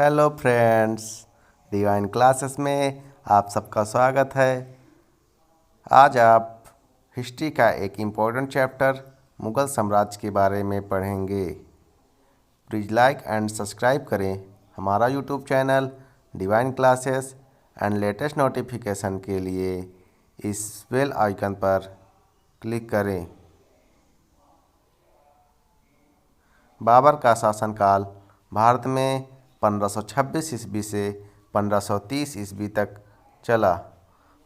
Hello friends, divine classes में आप सबका स्वागत है। आज आप हिस्ट्री का एक इम्पोर्टेंट चैप्टर मुग़ल साम्राज्य के बारे में पढ़ेंगे। प्लीज़ लाइक एंड सब्सक्राइब करें हमारा YouTube channel divine classes and latest notification के लिए इस बेल आइकन पर क्लिक करें। बाबर का शासनकाल भारत में 1526 ईस्वी से 1530 ईस्वी तक चला।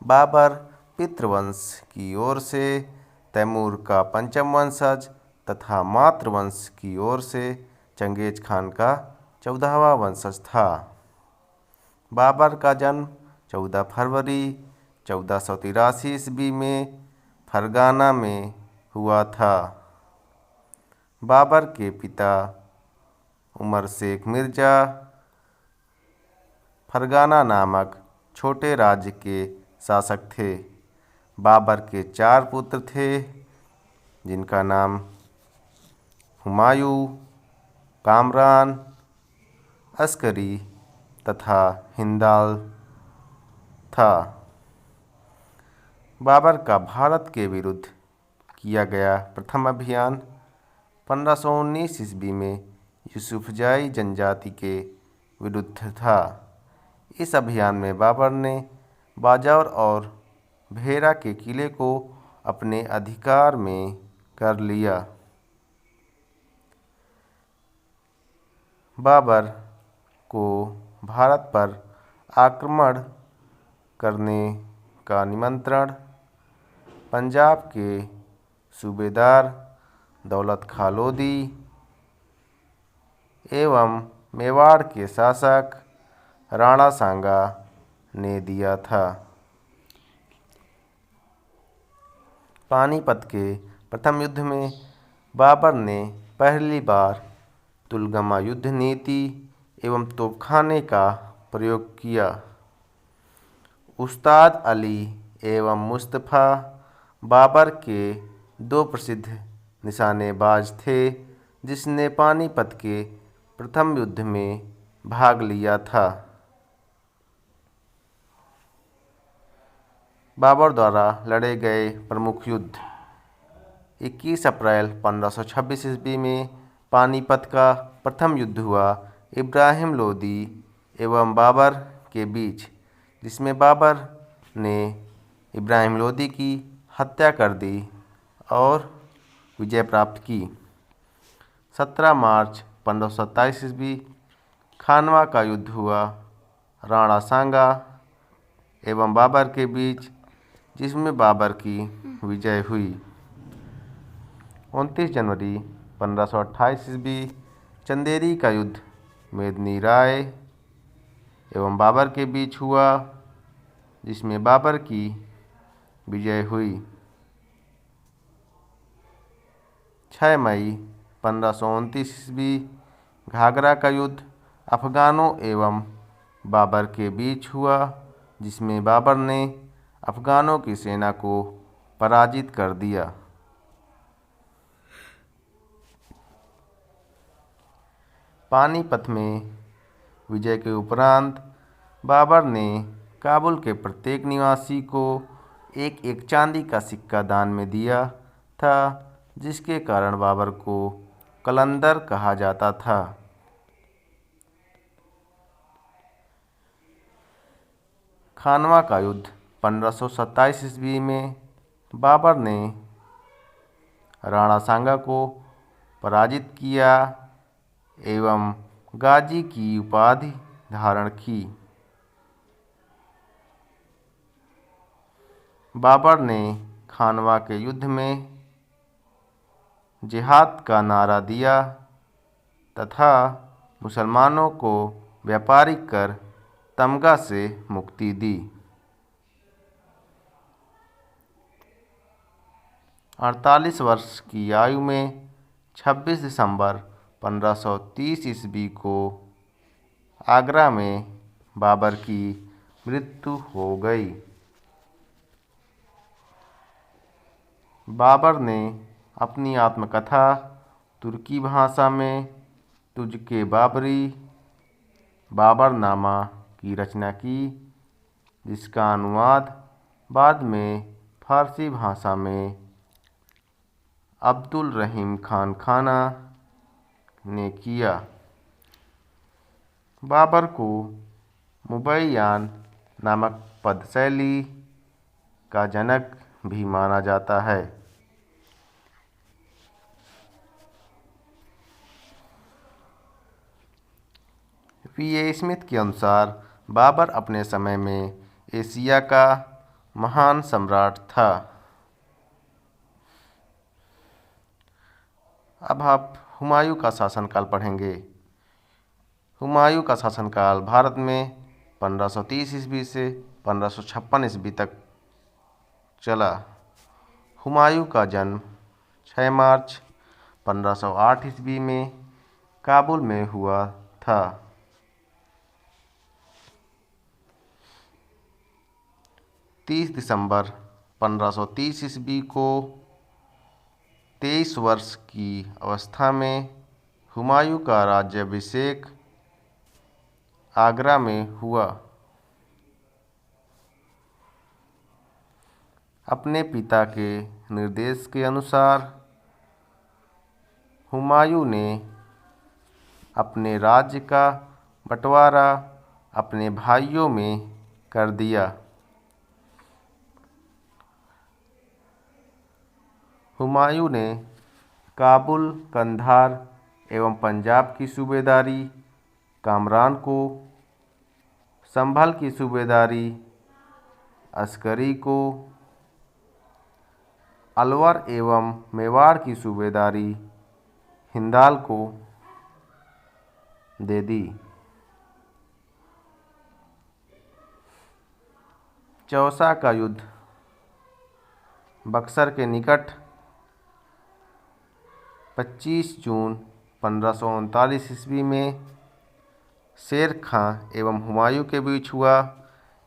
बाबर पितृवंश की ओर से तैमूर का पंचम वंशज तथा मातृवंश की ओर से चंगेज खान का 14वां वंशज था। बाबर का जन्म 14 फरवरी 1483 ईस्वी में फरगाना में हुआ था। बाबर के पिता उमर शेख मिर्ज़ा फरगाना नामक छोटे राज्य के शासक थे। बाबर के 4 पुत्र थे, जिनका नाम हुमायूं, कामरान, अस्करी तथा हिंदाल था। बाबर का भारत के विरुद्ध किया गया प्रथम अभियान 1519 ईस्वी में यूसुफजाई जनजाति के विरुद्ध था। इस अभियान में बाबर ने बाजौर और भेरा के किले को अपने अधिकार में कर लिया। बाबर को भारत पर आक्रमण करने का निमंत्रण पंजाब के सूबेदार दौलत खां लोधी एवं मेवाड़ के शासक राणा सांगा ने दिया था। पानीपत के प्रथम युद्ध में बाबर ने पहली बार तुलगमा युद्ध नीति एवं तोपखाने का प्रयोग किया। उस्ताद अली एवं मुस्तफ़ा बाबर के 2 प्रसिद्ध निशानेबाज थे, जिसने पानीपत के प्रथम युद्ध में भाग लिया था। बाबर द्वारा लड़े गए प्रमुख युद्ध 21 अप्रैल 1526 ईस्वी में पानीपत का प्रथम युद्ध हुआ इब्राहिम लोदी एवं बाबर के बीच, जिसमें बाबर ने इब्राहिम लोदी की हत्या कर दी और विजय प्राप्त की। 17 मार्च 1527 ईस्वी खानवा का युद्ध हुआ राणा सांगा एवं बाबर के बीच, जिसमें बाबर की विजय हुई। 29 जनवरी 1528 ईस्वी चंदेरी का युद्ध मेदिनी राय एवं बाबर के बीच हुआ, जिसमें बाबर की विजय हुई। 6 मई 1529 ईस्वी घाघरा का युद्ध अफगानों एवं बाबर के बीच हुआ, जिसमें बाबर ने अफगानों की सेना को पराजित कर दिया। पानीपत में विजय के उपरांत बाबर ने काबुल के प्रत्येक निवासी को एक एक चांदी का सिक्का दान में दिया था, जिसके कारण बाबर को कलंदर कहा जाता था। खानवा का युद्ध 1527 ईस्वी में बाबर ने राणा सांगा को पराजित किया एवं गाजी की उपाधि धारण की। बाबर ने खानवा के युद्ध में जिहाद का नारा दिया तथा मुसलमानों को व्यापारिक कर तमगा से मुक्ति दी। 48 वर्ष की आयु में 26 दिसंबर 1530 ईस्वी को आगरा में बाबर की मृत्यु हो गई। बाबर ने अपनी आत्मकथा तुर्की भाषा में तुझके बाबरी बाबरनामा की रचना की, जिसका अनुवाद बाद में फारसी भाषा में अब्दुल रहीम खान खाना ने किया। बाबर को मुबैयान नामक पद शैली का जनक भी माना जाता है। वी.ए. स्मिथ के अनुसार बाबर अपने समय में एशिया का महान सम्राट था। अब आप हुमायूं का शासनकाल पढ़ेंगे। हुमायूं का शासनकाल भारत में 1530 ईस्वी से 1556 ईस्वी तक चला। हुमायूं का जन्म 6 मार्च 1508 ईस्वी में काबुल में हुआ था। 30 दिसंबर 1530 ईस्वी को 23 वर्ष की अवस्था में हुमायूं का राज्याभिषेक आगरा में हुआ। अपने पिता के निर्देश के अनुसार हुमायूं ने अपने राज्य का बंटवारा अपने भाइयों में कर दिया। हुमायूं ने काबुल, कंधार एवं पंजाब की सूबेदारी कामरान को, संभल की सूबेदारी अस्करी को, अलवर एवं मेवाड़ की सूबेदारी हिंदाल को दे दी। चौसा का युद्ध बक्सर के निकट 25 जून 1539 ईस्वी में शेर खां एवं हुमायूं के बीच हुआ।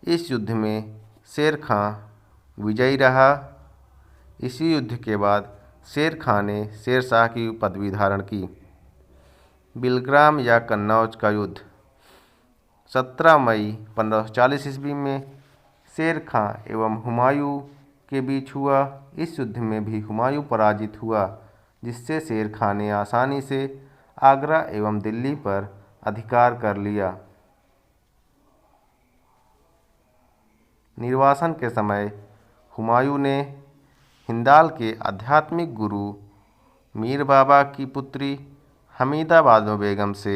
इस युद्ध में शेर खां विजयी रहा। इसी युद्ध के बाद शेर खां ने शेरशाह की पदवी धारण की। बिलग्राम या कन्नौज का युद्ध 17 मई 1540 ईस्वी में शेर खां एवं हुमायूं के बीच हुआ। इस युद्ध में भी हुमायूं पराजित हुआ, जिससे शेर खां ने आसानी से आगरा एवं दिल्ली पर अधिकार कर लिया। निर्वासन के समय हुमायूं ने हिंदाल के आध्यात्मिक गुरु मीर बाबा की पुत्री हमीदा बानो बेगम से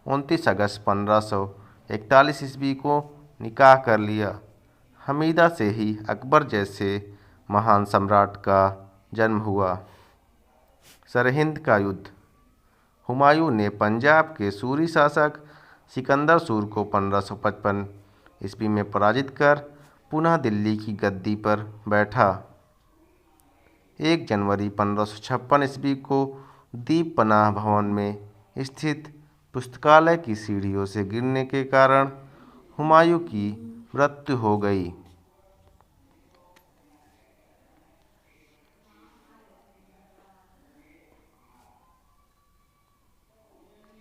29 अगस्त 1541 ईस्वी को निकाह कर लिया। हमीदा से ही अकबर जैसे महान सम्राट का जन्म हुआ। सरहिंद का युद्ध हुमायूं ने पंजाब के सूरी शासक सिकंदर सूर को 1555 ईस्वी में पराजित कर पुनः दिल्ली की गद्दी पर बैठा। 1 जनवरी 1556 ईस्वी को दीप पनाह भवन में स्थित पुस्तकालय की सीढ़ियों से गिरने के कारण हुमायूं की मृत्यु हो गई।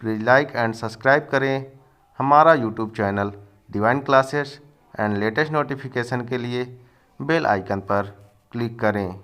प्लीज़ लाइक एंड सब्सक्राइब करें हमारा YouTube channel divine classes and latest notification के लिए बेल आइकन पर क्लिक करें।